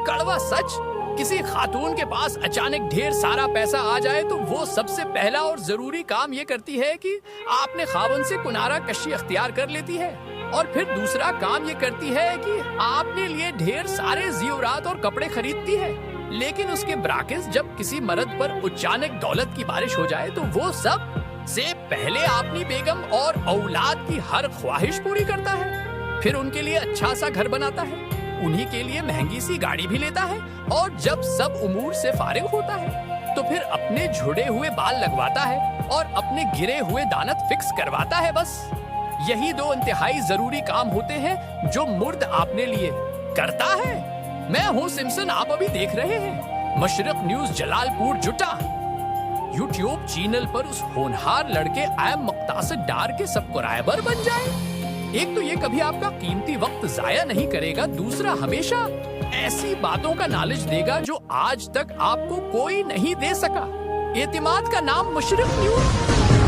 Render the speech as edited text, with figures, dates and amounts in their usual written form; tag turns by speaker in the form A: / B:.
A: कड़वा सच, किसी खातून के पास अचानक ढेर सारा पैसा आ जाए तो वो सबसे पहला और जरूरी काम ये करती है कि आपने खावन से कुनारा कशी अख्तियार कर लेती है, और फिर दूसरा काम ये करती है कि आपने लिए ढेर सारे ज़ेवरात और कपड़े खरीदती है। लेकिन उसके बराकिस जब किसी मर्द पर अचानक दौलत की बारिश हो जाए तो वो सब से पहले अपनी बेगम और औलाद की हर ख्वाहिश पूरी करता है, फिर उनके लिए अच्छा सा घर बनाता है, उन्हीं के लिए महंगी सी गाड़ी भी लेता है, और जब सब उमूर से फारिग होता है तो फिर अपने झुड़े हुए बाल लगवाता है और अपने गिरे हुए दानत फिक्स करवाता है। बस यही दो इंतहाई जरूरी काम होते हैं जो मुर्द आपने लिए करता है। मैं हूँ सिम्पसन, आप अभी देख रहे हैं मशरक न्यूज जलालपुर जुटा। यूट्यूब चैनल पर उस होनहार लड़के आई एम मक्तासिद डार के सब्सक्राइबर बन जाए। एक तो ये कभी आपका कीमती वक्त जाया नहीं करेगा, दूसरा हमेशा ऐसी बातों का नॉलेज देगा जो आज तक आपको कोई नहीं दे सका। एतिमाद का नाम मशरक न्यूज।